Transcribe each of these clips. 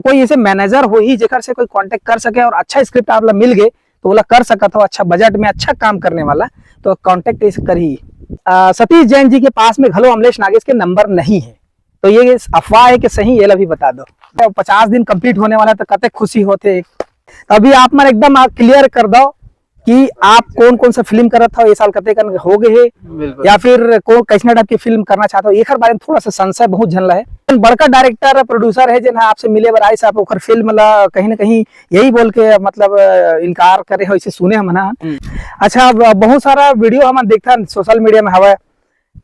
कोई ऐसे मैनेजर हो ही जेकर से कोई कांटेक्ट कर सके और अच्छा स्क्रिप्ट आप मिल गए तो बोला कर सकता हो, अच्छा बजट में अच्छा काम करने वाला तो कांटेक्ट इसे कर ही। सतीश जैन जी के पास में घलो अमलेश नागेश के नंबर नहीं है, तो ये अफवाह है कि सही, ये भी बता दो। 50 दिन कंप्लीट होने वाला तो कते खुशी होते। अभी आप मन एकदम क्लियर कर दो कि आप कौन कौन सा फिल्म करत हो, ये साल कते कन हो गए है या फिर कौन कैसना टाइप की फिल्म करना चाहते हो, एक बारे में थोड़ा सा संशय बहुत झनला है। बड़का डायरेक्टर प्रोड्यूसर है जिन आपसे मिले बर आए साहब ओकर फिल्म ला कहीं ना कहीं यही बोल के मतलब इनकार करे हो, इसे सुने हम ना। अच्छा, बहुत सारा वीडियो हम देखता सोशल मीडिया में हवा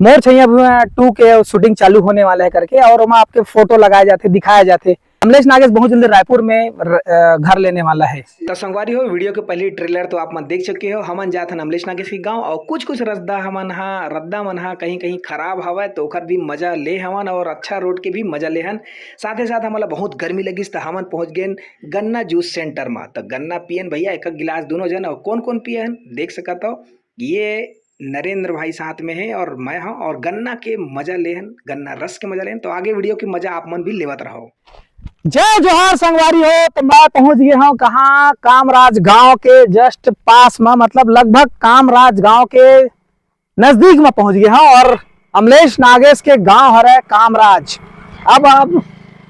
मोर छैया 2 के शूटिंग चालू होने वाला है करके, और वहाँ आपके फोटो लगाए जाते दिखाए जाते। अमलेश नागेश बहुत जल्दी रायपुर में घर लेने वाला है। तो संगवारी हो वीडियो के पहली ट्रेलर तो आप मन देख चुके हो। हमन जात हन अमलेश नागेश के गांव और कुछ रद्दा मन कहीं कहीं खराब हवा तो ओकर भी मजा ले हवन और अच्छा रोड के भी मजा ले हन। साथ ही साथ हमला बहुत गर्मी लगिस तो हमन पहुंच गए गन्ना जूस सेंटर में। तो गन्ना पियन भैया एक गिलास दोनों जन, और कौन कौन पिए हन देख सकता हो। ये नरेंद्र भाई साथ में है और मैं हूं, और गन्ना के मजा लेहन, गन्ना रस के मजा लेहन। तो आगे वीडियो की मजा आप मन भी लेवत रहो। जय जोहार संगवारी हो। तो मैं पहुंच गया हूं कहाँ, कामराज गांव के जस्ट पास में, मतलब लगभग कामराज गांव के नजदीक में पहुंच गया हूं, और अमलेश नागेश के गांव है कामराज। अब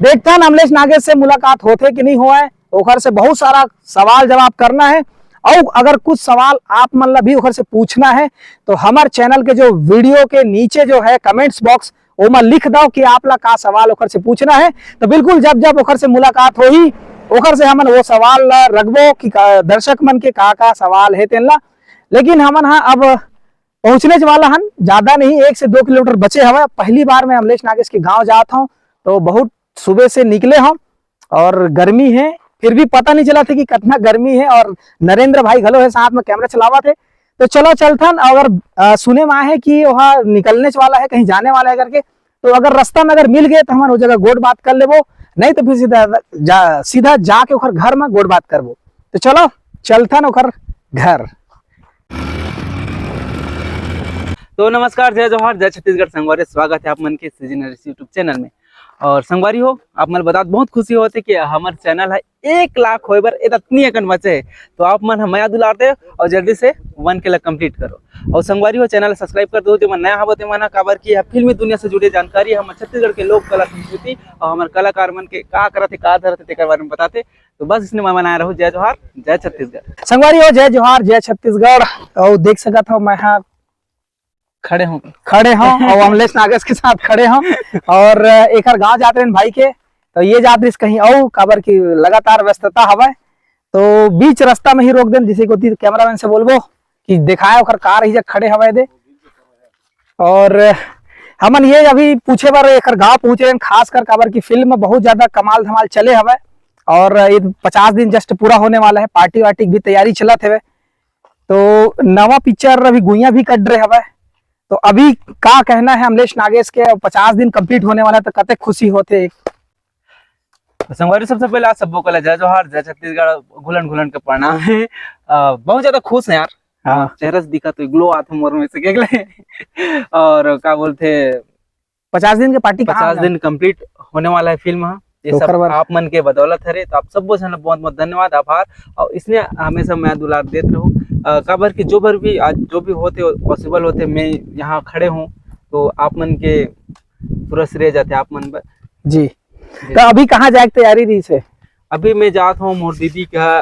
देखते हैं अमलेश नागेश से मुलाकात होते कि नहीं हुआ है, ओखर से बहुत सारा सवाल जवाब करना है। और अगर कुछ सवाल आप मतलब भी ओखर से पूछना है तो हमारे चैनल के जो वीडियो के नीचे जो है कमेंट्स बॉक्स वो में लिख दो कि आप ला का सवाल ओखर से पूछना है। तो बिल्कुल जब जब ओखर से मुलाकात हो ही ओखर से हमन वो सवाल रखबो कि दर्शक मन के का सवाल है तेनला। लेकिन हमन हाँ अब पहुंचने वाला हन, ज्यादा नहीं 1 से 2 किलोमीटर बचे हवा। पहली बार मैं अमलेश नागेश के गाँव जाता हूँ, तो बहुत सुबह से निकले हम और गर्मी है, फिर भी पता नहीं चला था कि कितना गर्मी है। और नरेंद्र भाई घलो है साथ में, कैमरा चलावा थे। तो चलो चलथन। अगर सुने में आए कि वहाँ निकलने वाला है, कहीं जाने वाला है करके, तो अगर रास्ता में अगर मिल गए तो हम वो जगह गोड़ बात कर लेबो, नहीं तो फिर सीधा जाके ओखर घर में गोड़ बात करबो। तो चलो चलथन ओखर घर। तो नमस्कार, जय जोहार, जय छत्तीसगढ़। संगवारी स्वागत है आप मन के सीजनरीज यूट्यूब चैनल में। और संगवारी हो आप मन बता बहुत खुशी होती कि हमारे चैनल है 1 लाख होए बर इतनी अकन बचे है। तो आप मन हमारा दुलारते और जल्दी से 1 के लाख कंप्लीट करो। और संगवारी हो चैनल सब्सक्राइब कर दो जो मन नया हवते मना काबर की फिल्मी दुनिया से जुड़ी जानकारी हमारे छत्तीसगढ़ के लोक कला संस्कृति और हमारे कलाकार मन के का करते का धरते तेकर बारे में बताते। तो बस इसने मैं मनाया रहूं। जय जोहार, जय छत्तीसगढ़। संगवारी हो जय जोहार, जय छत्तीसगढ़। और देख सकता हूँ मैं हाँ खड़े हूँ और अमलेश नागेश के साथ खड़े हूँ और एक गांव जाते हैं भाई के। तो ये जाते कहीं और काबर की लगातार व्यस्तता हवा, तो बीच रास्ता में ही रोक दें, जिसे को कैमरामैन से बोलबो कि दिखाए ओकर कार ही खड़े हवा दे। और हमन ये अभी पूछे बार एक गाँव पहुंचे खास कर काबर की फिल्म बहुत ज्यादा कमाल धमाल चले हवा, और ये 50 दिन जस्ट पूरा होने वाला है। पार्टी वार्टी की भी तैयारी चलत है। तो नवा पिक्चर अभी गुइया भी कट रहे हवा। तो अभी का कहना है अमलेश नागेश के 50 दिन कंप्लीट होने वाला, तो कते खुशी होते। संगवारी सबसे पहले आप सबको कल जय जोहार, जय छत्तीसगढ़। घुलन घुलन के प्रणाम है। बहुत ज्यादा खुश है यार। हाँ, चेहरा से दिखा तो ग्लो आता मोर में से और क्या बोलते 50 दिन के पार्टी 50 दिन कंप्लीट होने वाला है फिल्म। ये तो सब आप मन के बदौलत है। तो आप सबको बहुत बहुत धन्यवाद, आभार। और इसने हमेशा मैं दुलार देते रहूँ काबर की जो भी आज जो भी होते पॉसिबल होते मैं यहाँ खड़े हूँ, तो आप मन के पूरा श्रेय जाते आप मन जी। तो अभी कहाँ जाए तैयारी रही से? अभी मैं जाता हूँ मोर दीदी का,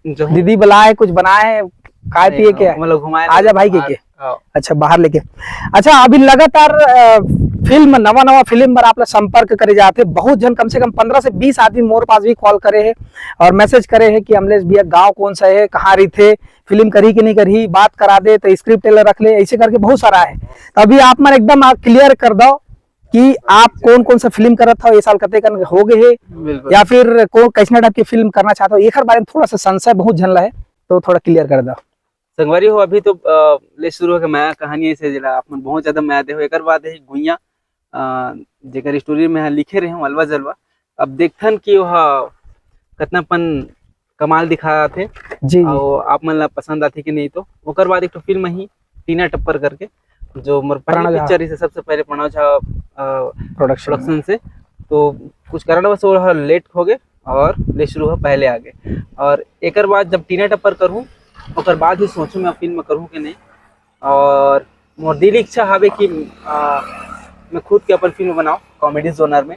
दीदी बुलाए कुछ बनाए खाए पिए के मतलब घुमाए आजा भाई के अच्छा बाहर लेके। अच्छा, अभी लगातार फिल्म नवा फिल्म पर आप संपर्क करे जाते बहुत जन, कम से कम 15 से 20 आदमी मोर पास भी कॉल करे है और मैसेज करे है कि अमलेश भैया गांव कौन सा है, कहाँ रही थे, फिल्म करी कि नहीं करी, बात करा दे तो स्क्रिप्ट टेलर रख ले, ऐसे करके बहुत सारा है। तो अभी आप मन एकदम क्लियर कर दो कि आप कौन कौन सा फिल्म करत हो, ये साल कते कन हो गए है या फिर कौन कैसना टाइप की फिल्म करना चाहते हो। एक बारे में थोड़ा सा संशय बहुत झनला है, तो थोड़ा क्लियर कर दो। संगवारी हो अभी तो ले शुरू हो माया कहानी ऐसे जिला आप मन बहुत ज्यादा माया दे हो। एक बाद है गुइया जेकर स्टोरी में लिखे रहे हूँ अलवा जलवा। अब देखथन कि वह कतनापन कमाल दिखा थे जी, और आप मन ला पसंद आती कि नहीं। तो ओकर बाद एक तो फिल्म ही टीना टप्पर करके जो मोर पहला पिक्चर से सबसे पहले प्रणव झा प्रोडक्शन से, तो कुछ कारणवश वो लेट हो गए और ले शुरू हो पहले आगे। और एक बाद जब टीना टप्पर करूँ ओकर बाद ही सोचूं मैं फिल्म करूँ कि नहीं। और मोर दिल इच्छा हवे कि मैं खुद के अपन फिल्म बनाऊं कॉमेडी जोनर में,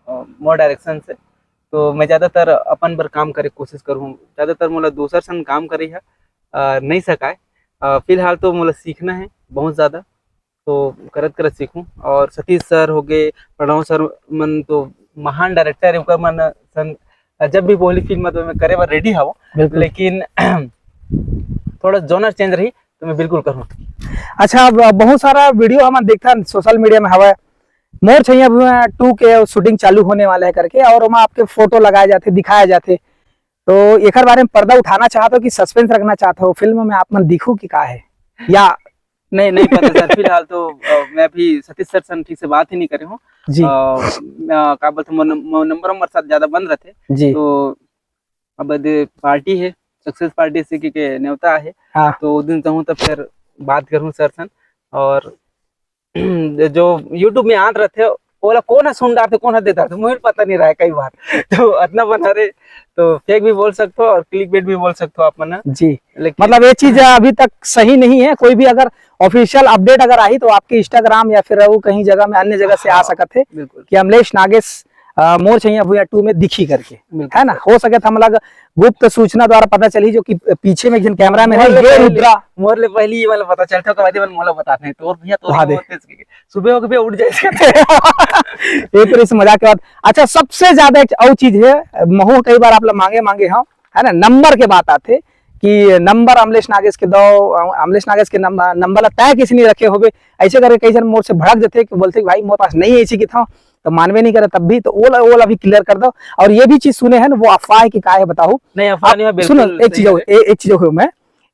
मोर डायरेक्शन से। तो मैं ज़्यादातर अपन पर काम करे कोशिश करूँ, ज़्यादातर मोला दूसर संग काम करे है नहीं सकाए। फिलहाल तो मोला सीखना है बहुत ज़्यादा, तो करत करत सीखूं। और सतीश सर हो गए, प्रणव सर मन तो महान डायरेक्टर है, मन जब भी बोली फिल्म तो मैं करे बर रेडी हूँ, लेकिन थोड़ा जोनर चेंज रही तो मैं बिल्कुल करूँ। अच्छा, अब बहुत सारा वीडियो हम देखता सोशल मीडिया में हवा मोर छैया 2 के शूटिंग चालू होने वाला है करके, और वहाँ आपके फोटो लगाए जाते दिखाए जाते, तो एक बारे में पर्दा उठाना चाहते हो कि सस्पेंस रखना चाहते हो फिल्म में आप मन दिखू कि का है या नहीं पता सर। फिलहाल तो मैं अभी सतीश सर से ठीक से बात ही नहीं करे हूँ जी। का बोलते नंबर साथ ज्यादा बंद रहते जी। तो अब पार्टी है, सक्सेस पार्टी से के न्योता है। हाँ। तो उस दिन चाहूँ तो फिर बात करूँ सर सन। और जो यूट्यूब में आते रहते बोला कौन है सुन डालते कौन है देता थे, मुझे पता नहीं रहा है कई बार। तो इतना बना रहे तो फेक भी बोल सकते हो और क्लिक बेट भी बोल सकते हो आप मना जी। लेकिन मतलब ये चीज अभी तक सही नहीं है। कोई भी अगर ऑफिशियल अपडेट अगर आई तो आपके इंस्टाग्राम या फिर वो कहीं जगह में अन्य जगह से आ सकते थे कि अमलेश नागेश मोर छैया भुइयां 2 में दिखी करके, है ना। हो सके हम लोग गुप्त सूचना द्वारा पता चली जो कि पीछे में कैमरा में है ये रुद्रा मोर ले पहली वाला पता चलता के बाद मन मोला बताते हैं तो भैया तो सुबह हो के उठ जाए। एक तरह से मजाक के बाद। अच्छा, सबसे ज्यादा एक और चीज है महू कई बार आप लोग मांगे हम, है ना, नंबर के बात आते कि नंबर अमलेश नागेश के दो, अमलेश नागेश के नंबर तय किसी नहीं रखे होगे ऐसे करके कई जन मोर से भड़क देते कि बोलते भाई मोर पास नहीं ऐसी की था, तो मानवे नहीं करे तब भी तो ओला भी क्लियर कर दो। और ये भी चीज सुने हैं ना वो अफवाह की का है बताओ नहीं अफवाह नहीं है। सुनो एक चीज हो मैं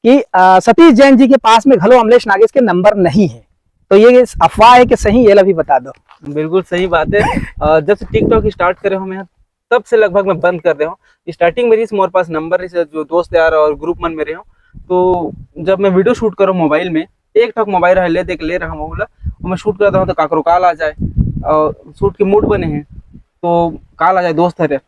कि सतीश जैन जी के पास में घलो अमलेश नागेश के नंबर नहीं है, तो ये अफवाह है कि सही, ये भी बता दो। बिल्कुल सही बात है। जब से टिकटॉक स्टार्ट करे हो मैं तब से लगभग मैं बंद कर दे हूँ। स्टार्टिंग मेरी मोर पास नंबर जो दोस्त यार और ग्रुप मन मेरे हो, तो जब मैं वीडियो शूट करूँ मोबाइल में एक ठक मोबाइल ले देख ले रहा हूँ और मैं शूट करता हूँ तो काकरो कॉल आ जाए और शूट के मूड बने हैं तो कॉल आ जाए दोस्त है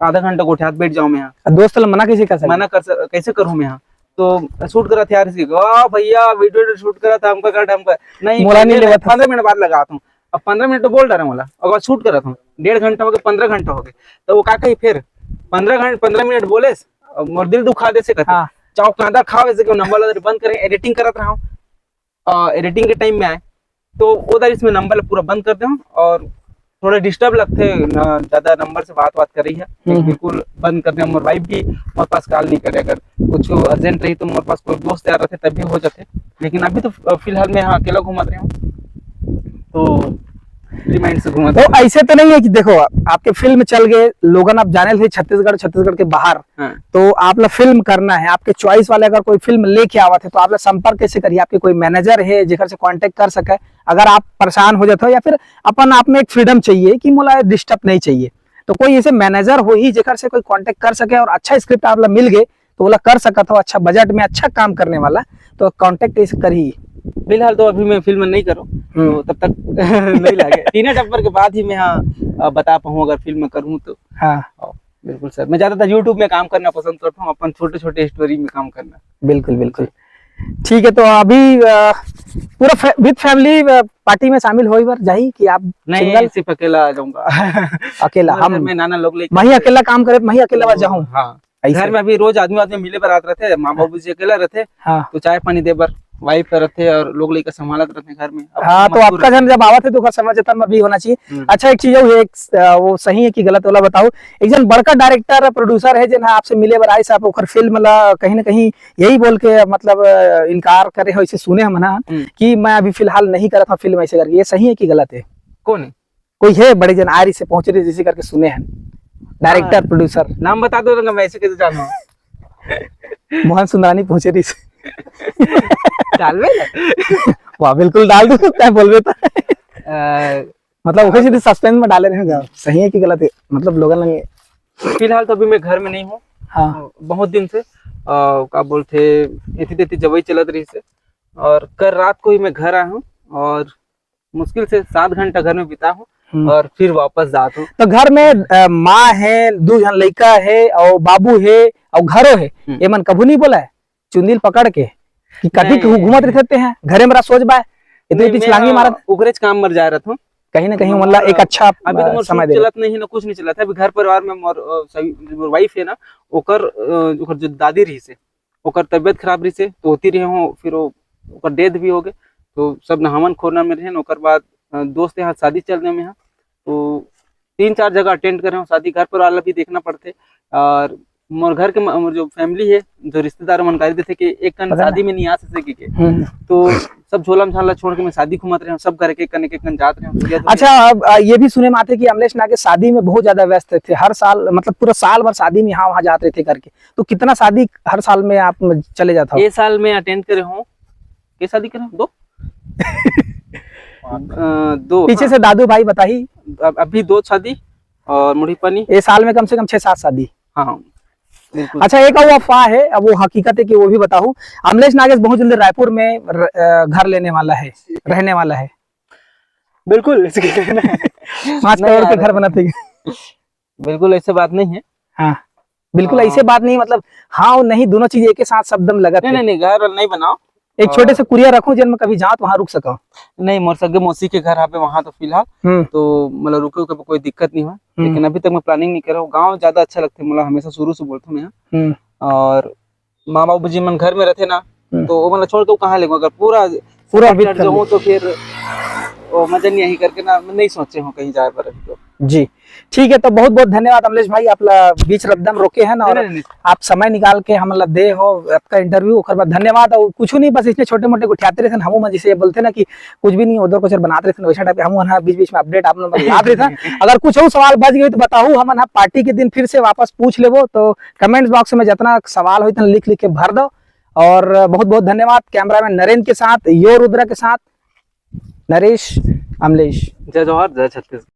आधा घंटा को हाथ बैठ जाऊँ मैं यहाँ। दोस्त मना कैसे कर सकते, मना कर कैसे करूँ मैं यहाँ। तो शूट करा था यार इसकी भैया वीडियो शूट करा था हमका कर हमका नहीं 15 मिनट बाद लगाता हूँ। अब 15 मिनट तो बोल रहा है मोला और शूट करा था 1.5 घंटा हो गया 15 घंटा हो गए तो वो का कही फिर 15 मिनट बोले मोर दिल दुखा दे से कहता चाहो कांदा खाओ ऐसे क्यों नंबर बंद करें। एडिटिंग करत रहा हूँ, एडिटिंग के टाइम में आए तो उधर इसमें नंबर पूरा बंद कर दे और थोड़ा डिस्टर्ब लगते ज्यादा नंबर से बात कर रही है बिल्कुल बंद कर दे। मोर वाइफ भी मोर पास कॉल नहीं करे, अगर कुछ अर्जेंट रही तो मोर पास कोई दोस्त यार रहते तब भी हो जाते। लेकिन अभी तो फिलहाल मैं यहाँ अकेला घूमत रहा हूँ तो रिमाइंड से घूमत। तो ऐसे तो नहीं है कि देखो आपके फिल्म चल गए लोगन आप जाने थे छत्तीसगढ़ के बाहर, तो आप लोग फिल्म करना है आपके चॉइस वाले अगर कोई फिल्म लेके आवा थे तो आप लोग संपर्क कैसे करिए? आपके कोई मैनेजर है जेकर से कांटेक्ट कर सके अगर आप परेशान हो जाते हो या फिर अपन आप में एक फ्रीडम चाहिए कि मोला डिस्टर्ब नहीं चाहिए, तो कोई ऐसे मैनेजर हो ही जेकर से कोई कांटेक्ट कर सके और अच्छा स्क्रिप्ट आप लोग मिल गए तो बोला कर सकता हो अच्छा बजट में अच्छा काम करने वाला तो कांटेक्ट ऐसे कर ही। फिलहाल तो अभी मैं फिल्म नहीं करूँ तो तब तक नहीं लगे टीना टप्पर के बाद ही मैं यहाँ बता पाऊँ अगर फिल्म करूँ तो। हाँ बिल्कुल सर, मैं ज्यादातर यूट्यूब में काम करना पसंद करता हूँ, अपन छोटे छोटे स्टोरी में काम करना। बिल्कुल बिल्कुल ठीक है। तो अभी पूरा विद फैमिली पार्टी में शामिल हो बार जाही कि आप नहीं सिर्फ अकेला आ जाऊंगा अकेला हम मैं नाना लोग ले मैं अकेला काम करे मैं अकेला बार जाऊँ। हाँ घर में अभी रोज आदमी मिले पर आते रहते, माँ बाबू जी अकेला रहते तो चाय पानी दे बर वाइफ रहते और लोग लेकर संभालत रहते घर में। हाँ तो आपका जन जब आवा थे तो समझ जतन भी होना चाहिए। अच्छा एक चीज वो सही है कि गलत वाला बताओ, एक जन बड़का डायरेक्टर प्रोड्यूसर है जन आपसे मिले बर आए साहब ओकर फिल्म ला कहीं ना कहीं यही बोल के मतलब इनकार करे हो, इसे सुने हम ना कि मैं अभी फिलहाल नहीं कर रहा फिल्म ऐसे करके, ये सही है कि गलत है? कौन है? कोई है बड़े जन आरी से पहुंच रहे जैसे करके सुने हैं डायरेक्टर प्रोड्यूसर, नाम बता दो मैं ऐसे कैसे जानूं? मोहन सुंदरानी पहुंचे रही से डालवे वाह बिल्कुल डाल दो क्या बोलबे तो मतलब ओके सीधे सस्पेंस में डाले रहेगा, सही है कि गलत है मतलब लोगों ने? फिलहाल तो अभी मैं घर में नहीं हूँ। हाँ बहुत दिन से क्या बोलते इतनी जवाई चलत रही से और कल रात को ही मैं घर आया हूँ और मुश्किल से 7 घंटा घर में बिता हूँ और फिर वापस जात हो। तो घर में माँ है, 2 जन लड़का है और बाबू है और घरो है, ये मन कभू नहीं बोला है चुंदिल पकड़ के कि कभी घूमत रहते हैं घरे मेरा सोच बाय इतनी छलांगी मारत उगरेज काम मर जा रहा था कहीं ना कहीं मतलब एक अच्छा अभी तो समय समय चलत नहीं ना, कुछ नहीं चला था अभी घर परिवार में। मोर सभी वाइफ है ना, ओकर जो दादी रही से ओकर तबियत खराब रही से तो होती रहे हो, फिर ओकर डेथ भी हो गए। तो सब नहावन खोरना में रहे। ओकर बाद दोस्त यहाँ शादी चलने में है, तो 3-4 जगह अटेंड करे हो शादी। घर पर वाला भी देखना पड़ते। और मोर घर के मोर जो फैमिली है, जो रिश्तेदार मन कह देते कि एक कन शादी में नहीं आ सके के, तो सब झोला झाला छोड़ के मैं शादी घुमाते रहे, सब घर के कन जाते रहे। अच्छा, अब ये भी सुने में आते कि अमलेश नागे शादी में बहुत ज्यादा व्यस्त थे, हर साल मतलब पूरा साल भर शादी में यहाँ वहाँ जाते थे करके। तो कितना शादी हर साल में आप चले जाता हो? ये साल में अटेंड करे हूँ, ये शादी करे 2 2 पीछे से दादू भाई बताही, अभी 2 शादी और मुड़ी पानी। ये साल में कम से कम 6-7 शादी। हाँ बिल्कुल। अच्छा, एक वो अफवाह है, अब वो हकीकत है कि वो भी बताऊं, अमलेश नागेश बहुत जल्दी रायपुर में घर लेने वाला है, रहने वाला है। बिल्कुल 5 करोड़ के घर बनाते हैं। बिल्कुल ऐसे बात नहीं है। हाँ बिल्कुल ऐसे बात नहीं, मतलब हाँ और नहीं दोनों चीज एक ही साथ शब्द में लगत है। नहीं घर नहीं बनाओ, एक छोटे से कुरिया रखूं जिनमें कभी जाओ तो वहां रुक सका। नहीं मोर सगे मौसी के घर पे वहां तो फिलहाल तो मतलब रुके के कोई दिक्कत नहीं हुआ, लेकिन अभी तक मैं प्लानिंग नहीं कर रहा हूँ। गाँव ज्यादा अच्छा लगता है, मतलब हमेशा शुरू से बोलता हूँ मैं। और माँ बाबू जी मन घर में रहते ना, तो वो मतलब छोड़ के कहाँ लेंगे, अगर पूरा जो तो फिर वो मजा नहीं यही करके ना, मैं नहीं सोचे हूँ कहीं जाए पर अभी तो। जी ठीक है, तो बहुत बहुत धन्यवाद अमलेश भाई, आपला बीच रद्दम रोके हैं ना, और आप समय निकाल के हम दे हो आपका इंटरव्यू, ओकर बाद धन्यवाद। और कुछ नहीं, बस इसने छोटे मोटे उठाते रहते हम जैसे बोलते ना कि कुछ भी नहीं उधर कुछ बनाते रहते, वैसा टाइप हम बीच बीच में अपडेट आप लोग याद रहता। अगर कुछ और सवाल बच गए तो बताऊ, हम पार्टी के दिन फिर से वापस पूछ लेबो। तो कमेंट बॉक्स में जितना सवाल हो लिख लिख के भर दो। और बहुत बहुत धन्यवाद। कैमरामैन नरेंद्र के साथ, यो रुद्रा के साथ, नरेश, अमलेश। जय जवाहर, जय छत्तीसगढ़।